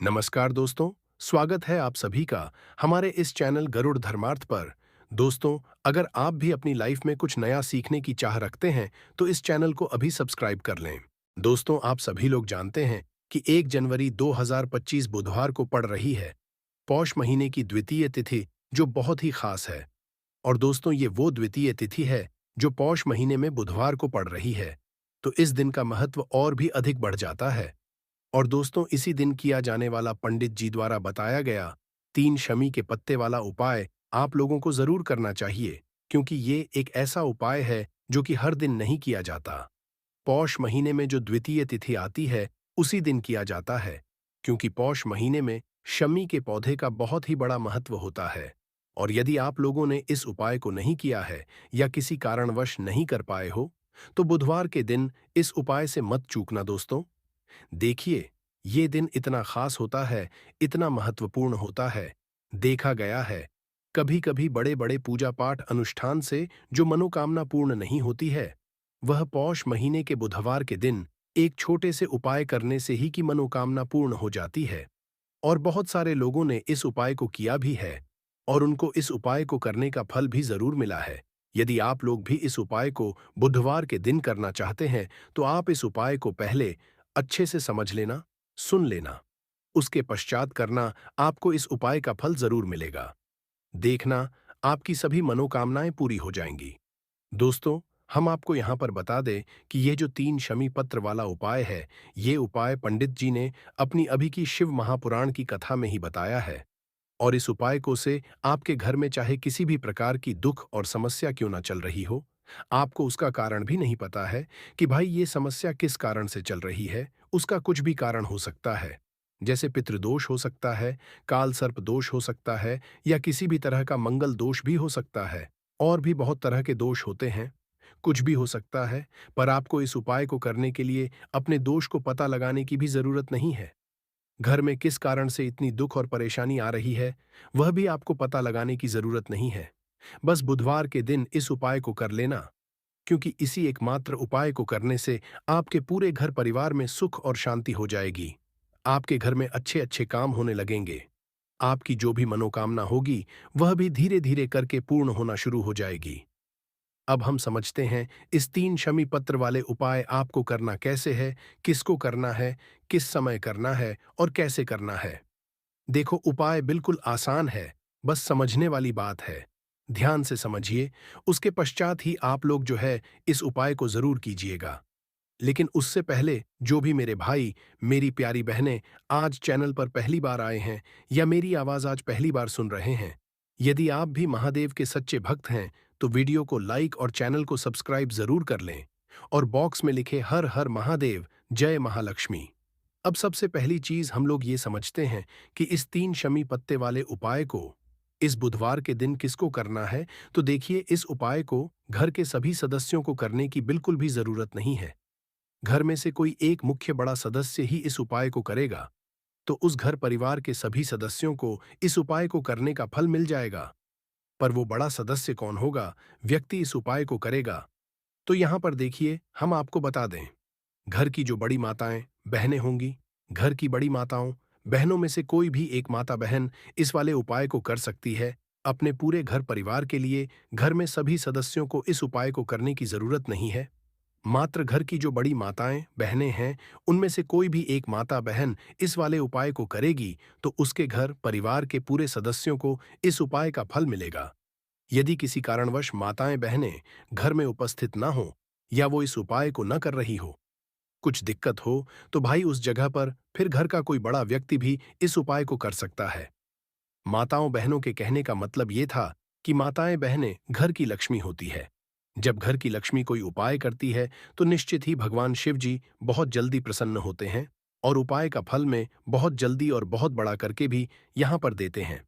नमस्कार दोस्तों, स्वागत है आप सभी का हमारे इस चैनल गरुड़ धर्मार्थ पर। दोस्तों, अगर आप भी अपनी लाइफ में कुछ नया सीखने की चाह रखते हैं, तो इस चैनल को अभी सब्सक्राइब कर लें। दोस्तों, आप सभी लोग जानते हैं कि 1 जनवरी 2025 बुधवार को पड़ रही है, पौष महीने की द्वितीय तिथि, जो बहुत ही खास है। और दोस्तों, ये वो द्वितीय तिथि है जो पौष महीने में बुधवार को पड़ रही है, तो इस दिन का महत्व और भी अधिक बढ़ जाता है। और दोस्तों, इसी दिन किया जाने वाला पंडित जी द्वारा बताया गया 3 शमी के पत्ते वाला उपाय आप लोगों को जरूर करना चाहिए, क्योंकि ये एक ऐसा उपाय है जो कि हर दिन नहीं किया जाता। पौष महीने में जो द्वितीय तिथि आती है, उसी दिन किया जाता है, क्योंकि पौष महीने में शमी के पौधे का बहुत ही बड़ा महत्व होता है। और यदि आप लोगों ने इस उपाय को नहीं किया है या किसी कारणवश नहीं कर पाए हो, तो बुधवार के दिन इस उपाय से मत चूकना दोस्तों। देखिए, ये दिन इतना खास होता है, इतना महत्वपूर्ण होता है। देखा गया है, कभी-कभी बड़े-बड़े पूजा पाठ अनुष्ठान से जो मनोकामना पूर्ण नहीं होती है, वह पौष महीने के बुधवार के दिन एक छोटे से उपाय करने से ही की मनोकामना पूर्ण हो जाती है। और बहुत सारे लोगों ने इस उपाय को किया भी है, और उनको इस उपाय को करने का फल भी जरूर मिला है। यदि आप लोग भी इस उपाय को बुधवार के दिन करना चाहते हैं, तो आप इस उपाय को पहले अच्छे से समझ लेना, सुन लेना। उसके पश्चात करना, आपको इस उपाय का फल जरूर मिलेगा। देखना, आपकी सभी मनोकामनाएं पूरी हो जाएंगी। दोस्तों, हम आपको यहाँ पर बता दें कि ये जो 3 शमी पत्र वाला उपाय है, ये उपाय पंडित जी ने अपनी अभी की शिव महापुराण की कथा में ही बताया है। और इस उपाय को से आपके घर में चाहे किसी भी प्रकार की दुख और समस्या क्यों ना चल रही हो, आपको उसका कारण भी नहीं पता है कि भाई ये समस्या किस कारण से चल रही है, उसका कुछ भी कारण हो सकता है। जैसे पितृदोष हो सकता है, काल सर्प दोष हो सकता है, या किसी भी तरह का मंगल दोष भी हो सकता है। और भी बहुत तरह के दोष होते हैं, कुछ भी हो सकता है। पर आपको इस उपाय को करने के लिए अपने दोष को पता लगाने की भी जरूरत नहीं है। घर में किस कारण से इतनी दुख और परेशानी आ रही है, वह भी आपको पता लगाने की जरूरत नहीं है। बस बुधवार के दिन इस उपाय को कर लेना, क्योंकि इसी एकमात्र उपाय को करने से आपके पूरे घर परिवार में सुख और शांति हो जाएगी। आपके घर में अच्छे अच्छे काम होने लगेंगे। आपकी जो भी मनोकामना होगी, वह भी धीरे धीरे करके पूर्ण होना शुरू हो जाएगी। अब हम समझते हैं इस 3 शमी पत्र वाले उपाय आपको करना कैसे है, किसको करना है, किस समय करना है और कैसे करना है। देखो, उपाय बिल्कुल आसान है, बस समझने वाली बात है। ध्यान से समझिए, उसके पश्चात ही आप लोग जो है इस उपाय को जरूर कीजिएगा। लेकिन उससे पहले जो भी मेरे भाई, मेरी प्यारी बहनें आज चैनल पर पहली बार आए हैं या मेरी आवाज आज पहली बार सुन रहे हैं, यदि आप भी महादेव के सच्चे भक्त हैं, तो वीडियो को लाइक और चैनल को सब्सक्राइब जरूर कर लें। और बॉक्स में लिखे हर हर महादेव, जय महालक्ष्मी। अब सबसे पहली चीज हम लोग ये समझते हैं कि इस 3 शमी पत्ते वाले उपाय को इस बुधवार के दिन किसको करना है। तो देखिए, इस उपाय को घर के सभी सदस्यों को करने की बिल्कुल भी जरूरत नहीं है। घर में से कोई एक मुख्य बड़ा सदस्य ही इस उपाय को करेगा, तो उस घर परिवार के सभी सदस्यों को इस उपाय को करने का फल मिल जाएगा। पर वो बड़ा सदस्य कौन होगा, व्यक्ति इस उपाय को करेगा, तो यहाँ पर देखिए, हम आपको बता दें। घर की जो बड़ी माताएं, बहनें होंगी, घर की बड़ी माताओं, बहनों में से कोई भी एक माता बहन इस वाले उपाय को कर सकती है। अपने पूरे घर परिवार के लिए घर में सभी सदस्यों को इस उपाय को करने की जरूरत नहीं है। मात्र घर की जो बड़ी माताएं, बहनें हैं, उनमें से कोई भी एक माता बहन इस वाले उपाय को करेगी, तो उसके घर परिवार के पूरे सदस्यों को इस उपाय का फल मिलेगा। यदि किसी कारणवश माताएं बहनें घर में उपस्थित ना हो, या वो इस उपाय को न कर रही हो, कुछ दिक्कत हो, तो भाई उस जगह पर फिर घर का कोई बड़ा व्यक्ति भी इस उपाय को कर सकता है। माताओं बहनों के कहने का मतलब ये था कि माताएं बहनें घर की लक्ष्मी होती है। जब घर की लक्ष्मी कोई उपाय करती है, तो निश्चित ही भगवान शिव जी बहुत जल्दी प्रसन्न होते हैं, और उपाय का फल में बहुत जल्दी और बहुत बड़ा करके भी यहाँ पर देते हैं।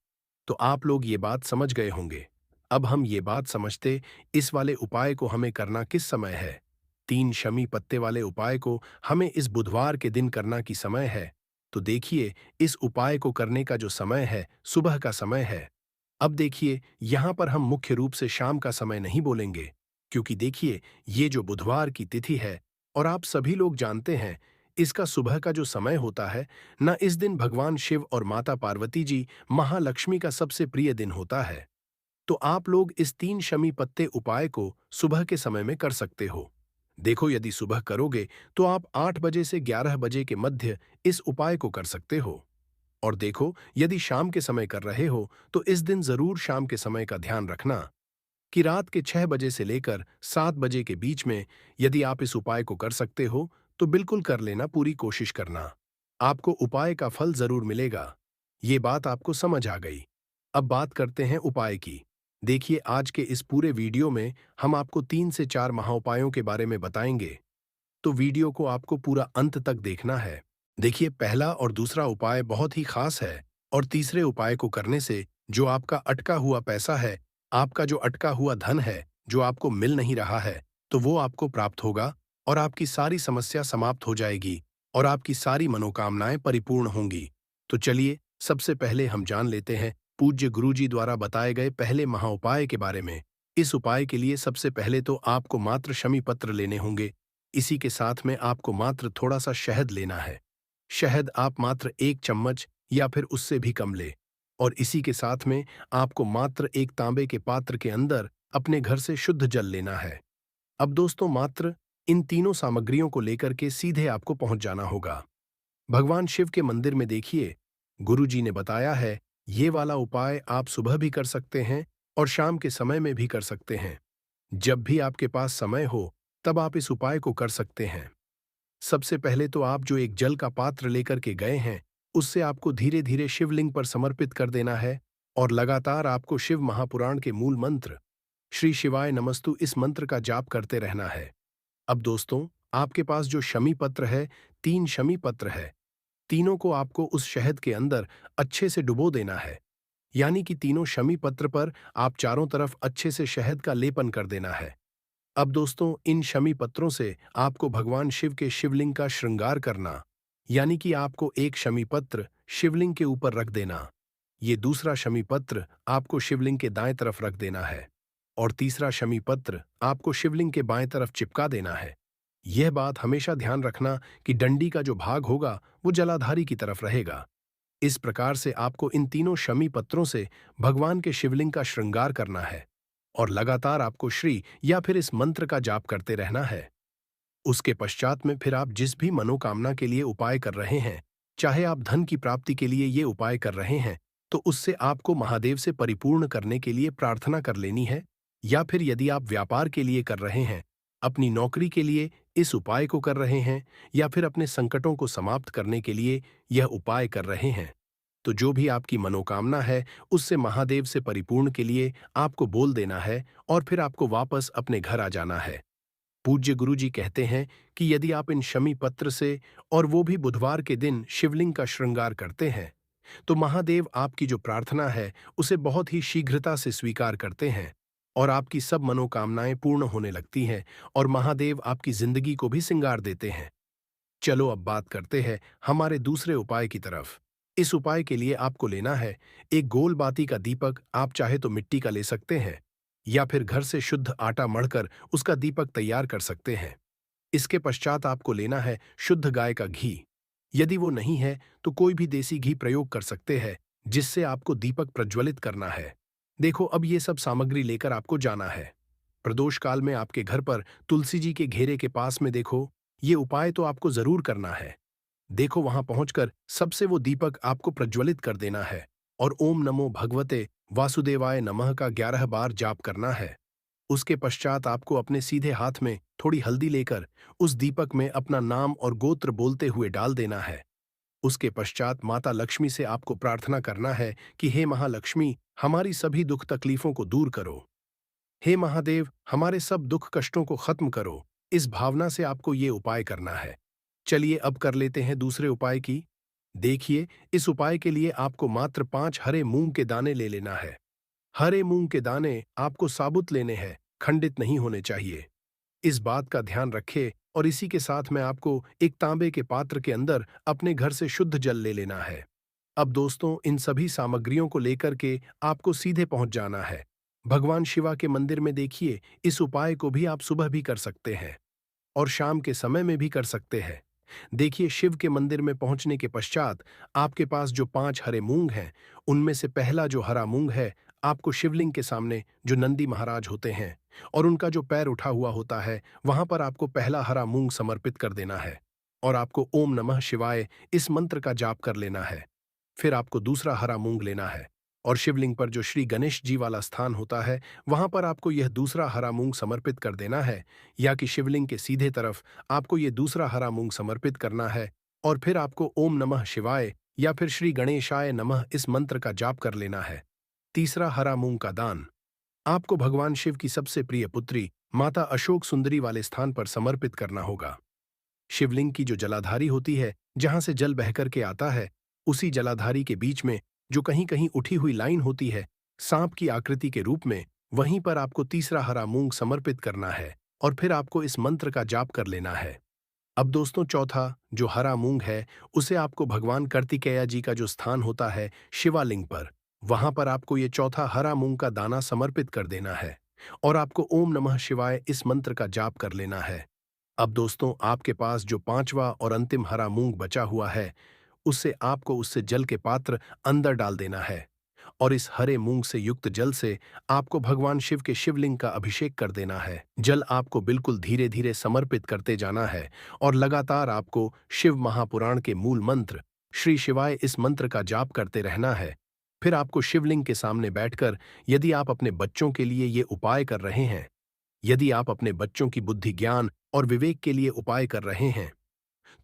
तो आप लोग ये बात समझ गए होंगे। अब हम ये बात समझते, इस वाले उपाय को हमें करना किस समय है। 3 शमी पत्ते वाले उपाय को हमें इस बुधवार के दिन करना की समय है। तो देखिए, इस उपाय को करने का जो समय है, सुबह का समय है। अब देखिए, यहाँ पर हम मुख्य रूप से शाम का समय नहीं बोलेंगे, क्योंकि देखिए, ये जो बुधवार की तिथि है, और आप सभी लोग जानते हैं, इसका सुबह का जो समय होता है ना, इस दिन भगवान शिव और माता पार्वती जी महालक्ष्मी का सबसे प्रिय दिन होता है। तो आप लोग इस 3 शमी पत्ते उपाय को सुबह के समय में कर सकते हो। देखो, यदि सुबह करोगे तो आप 8 बजे से 11 बजे के मध्य इस उपाय को कर सकते हो। और देखो, यदि शाम के समय कर रहे हो तो इस दिन जरूर शाम के समय का ध्यान रखना कि रात के 6 बजे से लेकर 7 बजे के बीच में यदि आप इस उपाय को कर सकते हो तो बिल्कुल कर लेना, पूरी कोशिश करना। आपको उपाय का फल जरूर मिलेगा। ये बात आपको समझ आ गई। अब बात करते हैं उपाय की। देखिए, आज के इस पूरे वीडियो में हम आपको 3 से 4 महाउपायों के बारे में बताएंगे, तो वीडियो को आपको पूरा अंत तक देखना है। देखिए, पहला और दूसरा उपाय बहुत ही खास है और तीसरे उपाय को करने से जो आपका अटका हुआ पैसा है, आपका जो अटका हुआ धन है, जो आपको मिल नहीं रहा है, तो वो आपको प्राप्त होगा और आपकी सारी समस्या समाप्त हो जाएगी और आपकी सारी मनोकामनाएं परिपूर्ण होंगी। तो चलिए, सबसे पहले हम जान लेते हैं पूज्य गुरुजी द्वारा बताए गए पहले महाउपाय के बारे में। इस उपाय के लिए सबसे पहले तो आपको मात्र शमी पत्र लेने होंगे। इसी के साथ में आपको मात्र थोड़ा सा शहद लेना है। शहद आप मात्र 1 चम्मच या फिर उससे भी कम ले। और इसी के साथ में आपको मात्र एक तांबे के पात्र के अंदर अपने घर से शुद्ध जल लेना है। अब दोस्तों, मात्र इन तीनों सामग्रियों को लेकर के सीधे आपको पहुंच जाना होगा भगवान शिव के मंदिर में। देखिए, गुरु जी ने बताया है ये वाला उपाय आप सुबह भी कर सकते हैं और शाम के समय में भी कर सकते हैं। जब भी आपके पास समय हो तब आप इस उपाय को कर सकते हैं। सबसे पहले तो आप जो एक जल का पात्र लेकर के गए हैं, उससे आपको धीरे धीरे शिवलिंग पर समर्पित कर देना है और लगातार आपको शिव महापुराण के मूल मंत्र श्री शिवाय नमस्तु इस मंत्र का जाप करते रहना है। अब दोस्तों, आपके पास जो शमी पत्र है, 3 शमी पत्र है, तीनों को आपको उस शहद के अंदर अच्छे से डुबो देना है। यानी कि तीनों शमी पत्र पर आप चारों तरफ अच्छे से शहद का लेपन कर देना है। अब दोस्तों, इन शमी पत्रों से आपको भगवान शिव के शिवलिंग का श्रृंगार करना, यानी कि आपको एक शमी पत्र शिवलिंग के ऊपर रख देना, ये दूसरा शमी पत्र आपको शिवलिंग के दाएं तरफ रख देना है और तीसरा शमी पत्र आपको शिवलिंग के बाएं तरफ चिपका देना है। यह बात हमेशा ध्यान रखना कि डंडी का जो भाग होगा वो जलाधारी की तरफ रहेगा। इस प्रकार से आपको इन तीनों शमी पत्रों से भगवान के शिवलिंग का श्रृंगार करना है और लगातार आपको श्री या फिर इस मंत्र का जाप करते रहना है। उसके पश्चात में फिर आप जिस भी मनोकामना के लिए उपाय कर रहे हैं, चाहे आप धन की प्राप्ति के लिए ये उपाय कर रहे हैं, तो उससे आपको महादेव से परिपूर्ण करने के लिए प्रार्थना कर लेनी है। या फिर यदि आप व्यापार के लिए कर रहे हैं, अपनी नौकरी के लिए इस उपाय को कर रहे हैं, या फिर अपने संकटों को समाप्त करने के लिए यह उपाय कर रहे हैं, तो जो भी आपकी मनोकामना है उससे महादेव से परिपूर्ण के लिए आपको बोल देना है और फिर आपको वापस अपने घर आ जाना है। पूज्य गुरु जी कहते हैं कि यदि आप इन शमी पत्र से और वो भी बुधवार के दिन शिवलिंग का श्रृंगार करते हैं, तो महादेव आपकी जो प्रार्थना है उसे बहुत ही शीघ्रता से स्वीकार करते हैं और आपकी सब मनोकामनाएं पूर्ण होने लगती हैं और महादेव आपकी जिंदगी को भी सिंगार देते हैं। चलो, अब बात करते हैं हमारे दूसरे उपाय की तरफ। इस उपाय के लिए आपको लेना है एक गोल बाती का दीपक। आप चाहे तो मिट्टी का ले सकते हैं या फिर घर से शुद्ध आटा मढ़कर उसका दीपक तैयार कर सकते हैं। इसके पश्चात आपको लेना है शुद्ध गाय का घी। यदि वो नहीं है तो कोई भी देसी घी प्रयोग कर सकते हैं, जिससे आपको दीपक प्रज्वलित करना है। देखो, अब ये सब सामग्री लेकर आपको जाना है। प्रदोष काल में आपके घर पर तुलसी जी के घेरे के पास में देखो, ये उपाय तो आपको जरूर करना है। देखो, वहां पहुंचकर सबसे वो दीपक आपको प्रज्वलित कर देना है और ओम नमो भगवते वासुदेवाय नमः का 11 बार जाप करना है। उसके पश्चात आपको अपने सीधे हाथ में थोड़ी हल्दी लेकर उस दीपक में अपना नाम और गोत्र बोलते हुए डाल देना है। उसके पश्चात माता लक्ष्मी से आपको प्रार्थना करना है कि हे महालक्ष्मी, हमारी सभी दुख तकलीफों को दूर करो। हे महादेव, हमारे सब दुख कष्टों को खत्म करो। इस भावना से आपको ये उपाय करना है। चलिए, अब कर लेते हैं दूसरे उपाय की। देखिए, इस उपाय के लिए आपको मात्र 5 हरे मूंग के दाने ले लेना है। हरे मूंग के दाने आपको साबुत लेने हैं, खंडित नहीं होने चाहिए। इस बात का ध्यान रखें और इसी के साथ में आपको एक तांबे के पात्र के अंदर अपने घर से शुद्ध जल ले लेना है। अब दोस्तों, इन सभी सामग्रियों को लेकर के आपको सीधे पहुंच जाना है भगवान शिवा के मंदिर में। देखिए, इस उपाय को भी आप सुबह भी कर सकते हैं और शाम के समय में भी कर सकते हैं। देखिए, शिव के मंदिर में पहुंचने के पश्चात आपके पास जो 5 हरे मूंग हैं, उनमें से पहला जो हरा मूंग है, आपको शिवलिंग के सामने जो नंदी महाराज होते हैं और उनका जो पैर उठा हुआ होता है, वहां पर आपको पहला हरा मूंग समर्पित कर देना है और आपको ओम नमः शिवाय इस मंत्र का जाप कर लेना है। फिर आपको दूसरा हरा मूंग लेना है और शिवलिंग पर जो श्री गणेश जी वाला स्थान होता है, वहां पर आपको यह दूसरा हरा मूंग समर्पित कर देना है, या कि शिवलिंग के सीधे तरफ आपको ये दूसरा हरा मूंग समर्पित करना है और फिर आपको ओम नमः शिवाय या फिर श्री गणेशाय नमः इस मंत्र का जाप कर लेना है। तीसरा हरा मूंग का दान आपको भगवान शिव की सबसे प्रिय पुत्री माता अशोक सुंदरी वाले स्थान पर समर्पित करना होगा। शिवलिंग की जो जलाधारी होती है, जहां से जल बहकर के आता है, उसी जलाधारी के बीच में जो कहीं कहीं उठी हुई लाइन होती है सांप की आकृति के रूप में, वहीं पर आपको तीसरा हरा मूंग समर्पित करना है और फिर आपको इस मंत्र का जाप कर लेना है। अब दोस्तों, चौथा जो हरा मूंग है, उसे आपको भगवान कार्तिकेय जी का जो स्थान होता है शिवालिंग पर, वहां पर आपको ये चौथा हरा मूंग का दाना समर्पित कर देना है और आपको ओम नमः शिवाय इस मंत्र का जाप कर लेना है। अब दोस्तों, आपके पास जो पांचवा और अंतिम हरा मूंग बचा हुआ है, उससे आपको उससे जल के पात्र अंदर डाल देना है और इस हरे मूंग से युक्त जल से आपको भगवान शिव के शिवलिंग का अभिषेक कर देना है। जल आपको बिल्कुल धीरे धीरे समर्पित करते जाना है और लगातार आपको शिव महापुराण के मूल मंत्र श्री शिवाय इस मंत्र का जाप करते रहना है। फिर आपको शिवलिंग के सामने बैठकर, यदि आप अपने बच्चों के लिए ये उपाय कर रहे हैं, यदि आप अपने बच्चों की बुद्धि ज्ञान और विवेक के लिए उपाय कर रहे हैं,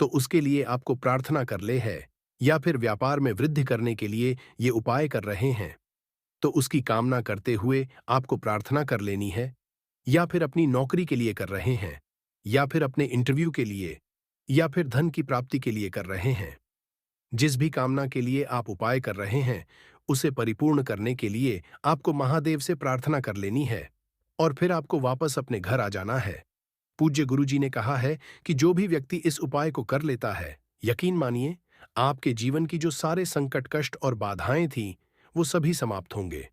तो उसके लिए आपको प्रार्थना कर ले है, या फिर व्यापार में वृद्धि करने के लिए ये उपाय कर रहे हैं, तो उसकी कामना करते हुए आपको प्रार्थना कर लेनी है, या फिर अपनी नौकरी के लिए कर रहे हैं, या फिर अपने इंटरव्यू के लिए, या फिर धन की प्राप्ति के लिए कर रहे हैं। जिस भी कामना के लिए आप उपाय कर रहे हैं, उसे परिपूर्ण करने के लिए आपको महादेव से प्रार्थना कर लेनी है और फिर आपको वापस अपने घर आ जाना है। पूज्य गुरुजी ने कहा है कि जो भी व्यक्ति इस उपाय को कर लेता है, यकीन मानिए, आपके जीवन की जो सारे संकट, कष्ट और बाधाएं थीं, वो सभी समाप्त होंगे।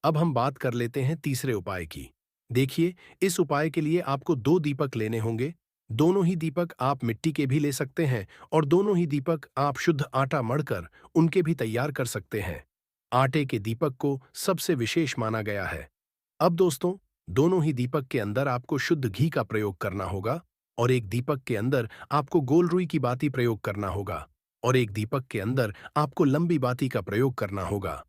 अब हम बात कर लेते हैं तीसरे उपाय की। देखिए, इस उपाय के लिए आपको 2 दीपक लेने होंगे। दोनों ही दीपक आप मिट्टी के भी ले सकते हैं और दोनों ही दीपक आप शुद्ध आटा मढ़कर उनके भी तैयार कर सकते हैं। आटे के दीपक को सबसे विशेष माना गया है। अब दोस्तों, दोनों ही दीपक के अंदर आपको शुद्ध घी का प्रयोग करना होगा और एक दीपक के अंदर आपको गोल रुई की बाती प्रयोग करना होगा और एक दीपक के अंदर आपको लंबी बाती का प्रयोग करना होगा।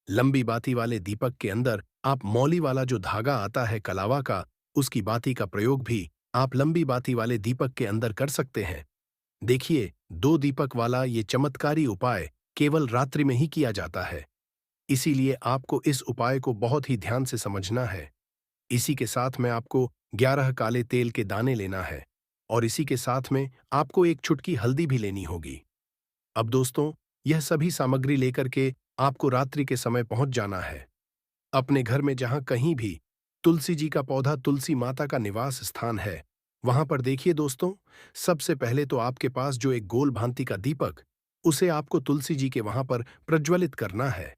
लंबी बाती वाले दीपक के अंदर आप मौली वाला जो धागा आता है कलावा का, उसकी बाती का प्रयोग भी आप लंबी बाती वाले दीपक के अंदर कर सकते हैं। देखिए, 2 दीपक वाला ये चमत्कारी उपाय केवल रात्रि में ही किया जाता है, इसीलिए आपको इस उपाय को बहुत ही ध्यान से समझना है। इसी के साथ में आपको 11 काले तेल के दाने लेना है और इसी के साथ में आपको एक चुटकी हल्दी भी लेनी होगी। अब दोस्तों, यह सभी सामग्री लेकर के आपको रात्रि के समय पहुंच जाना है अपने घर में, जहां कहीं भी तुलसी जी का पौधा, तुलसी माता का निवास स्थान है, वहां पर देखिए दोस्तों, सबसे पहले तो आपके पास जो एक गोल भांति का दीपक, उसे आपको तुलसी जी के वहां पर प्रज्वलित करना है।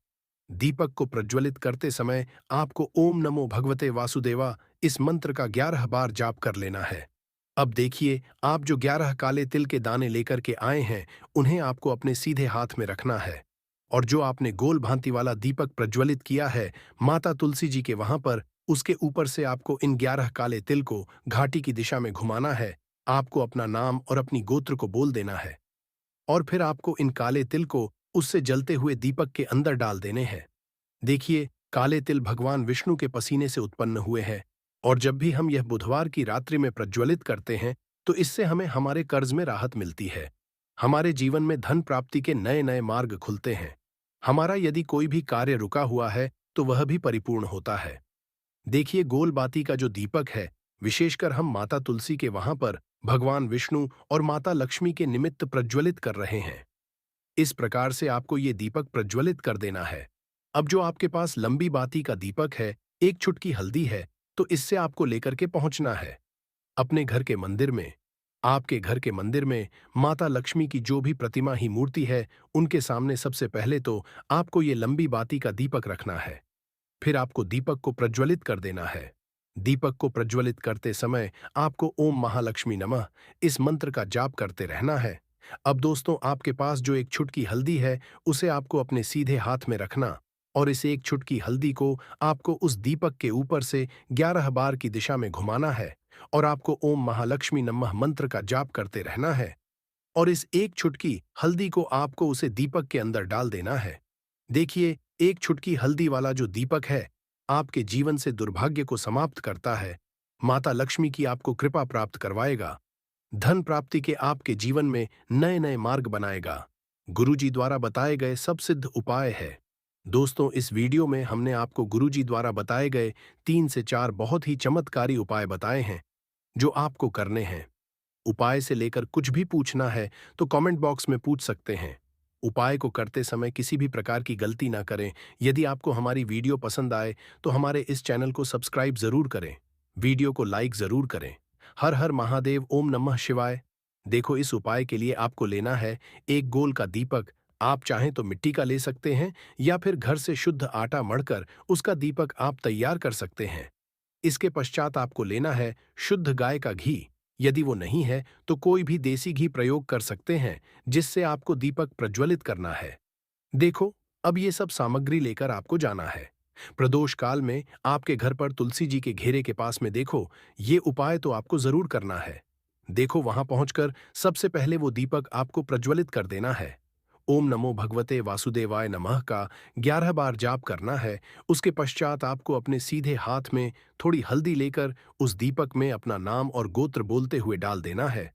दीपक को प्रज्वलित करते समय आपको ओम नमो भगवते वासुदेवा इस मंत्र का 11 बार जाप कर लेना है। अब देखिए, आप जो 11 काले तिल के दाने लेकर के आए हैं, उन्हें आपको अपने सीधे हाथ में रखना है और जो आपने गोल भांति वाला दीपक प्रज्वलित किया है माता तुलसी जी के वहां पर, उसके ऊपर से आपको इन 11 काले तिल को घाटी की दिशा में घुमाना है। आपको अपना नाम और अपनी गोत्र को बोल देना है और फिर आपको इन काले तिल को उससे जलते हुए दीपक के अंदर डाल देने हैं। देखिए, काले तिल भगवान विष्णु के पसीने से उत्पन्न हुए हैं और जब भी हम यह बुधवार की रात्रि में प्रज्वलित करते हैं, तो इससे हमें हमारे कर्ज में राहत मिलती है। हमारे जीवन में धन प्राप्ति के नए नए मार्ग खुलते हैं। हमारा यदि कोई भी कार्य रुका हुआ है, तो वह भी परिपूर्ण होता है। देखिए, गोल बाती का जो दीपक है, विशेषकर हम माता तुलसी के वहां पर भगवान विष्णु और माता लक्ष्मी के निमित्त प्रज्वलित कर रहे हैं। इस प्रकार से आपको ये दीपक प्रज्वलित कर देना है। अब जो आपके पास लंबी बाती का दीपक है, एक चुटकी हल्दी है, तो इससे आपको लेकर के पहुंचना है अपने घर के मंदिर में। आपके घर के मंदिर में माता लक्ष्मी की जो भी प्रतिमा ही मूर्ति है, उनके सामने सबसे पहले तो आपको ये लंबी बाती का दीपक रखना है। फिर आपको दीपक को प्रज्वलित कर देना है दीपक को प्रज्वलित करते समय आपको ओम महालक्ष्मी नमः इस मंत्र का जाप करते रहना है। अब दोस्तों, आपके पास जो एक छुटकी हल्दी है, उसे आपको अपने सीधे हाथ में रखना और इस एक छुटकी हल्दी को आपको उस दीपक के ऊपर से 11 बार की दिशा में घुमाना है और आपको ओम महालक्ष्मी नमः मंत्र का जाप करते रहना है। और इस एक छुटकी हल्दी को आपको उसे दीपक के अंदर डाल देना है। देखिए, एक छुटकी हल्दी वाला जो दीपक है, आपके जीवन से दुर्भाग्य को समाप्त करता है। माता लक्ष्मी की आपको कृपा प्राप्त करवाएगा। धन प्राप्ति के आपके जीवन में नए नए मार्ग बनाएगा। गुरुजी द्वारा बताए गए सब सिद्ध उपाय है। दोस्तों, इस वीडियो में हमने आपको गुरुजी द्वारा बताए गए 3 से 4 बहुत ही चमत्कारी उपाय बताए हैं, जो आपको करने हैं। उपाय से लेकर कुछ भी पूछना है तो कमेंट बॉक्स में पूछ सकते हैं। उपाय को करते समय किसी भी प्रकार की गलती ना करें। यदि आपको हमारी वीडियो पसंद आए तो हमारे इस चैनल को सब्सक्राइब जरूर करें। वीडियो को लाइक जरूर करें। हर हर महादेव, ओम नमः शिवाय। देखो, इस उपाय के लिए आपको लेना है एक गोल का दीपक। आप चाहें तो मिट्टी का ले सकते हैं या फिर घर से शुद्ध आटा मढ़कर उसका दीपक आप तैयार कर सकते हैं। इसके पश्चात आपको लेना है शुद्ध गाय का घी। यदि वो नहीं है तो कोई भी देसी घी प्रयोग कर सकते हैं, जिससे आपको दीपक प्रज्वलित करना है। देखो, अब ये सब सामग्री लेकर आपको जाना है। प्रदोष काल में आपके घर पर तुलसी जी के घेरे के पास में देखो, ये उपाय तो आपको जरूर करना है। देखो, वहां पहुंचकर सबसे पहले वो दीपक आपको प्रज्वलित कर देना है। ओम नमो भगवते वासुदेवाय नमः का 11 बार जाप करना है। उसके पश्चात आपको अपने सीधे हाथ में थोड़ी हल्दी लेकर उस दीपक में अपना नाम और गोत्र बोलते हुए डाल देना है।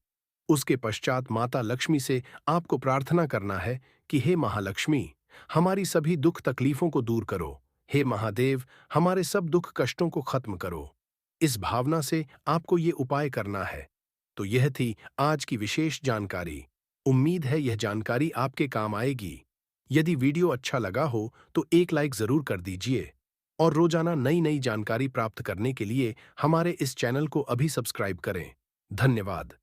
उसके पश्चात माता लक्ष्मी से आपको प्रार्थना करना है कि हे महालक्ष्मी, हमारी सभी दुख तकलीफों को दूर करो। हे महादेव, हमारे सब दुख कष्टों को खत्म करो। इस भावना से आपको ये उपाय करना है। तो यह थी आज की विशेष जानकारी। उम्मीद है यह जानकारी आपके काम आएगी। यदि वीडियो अच्छा लगा हो तो एक लाइक जरूर कर दीजिए और रोजाना नई नई जानकारी प्राप्त करने के लिए हमारे इस चैनल को अभी सब्सक्राइब करें। धन्यवाद।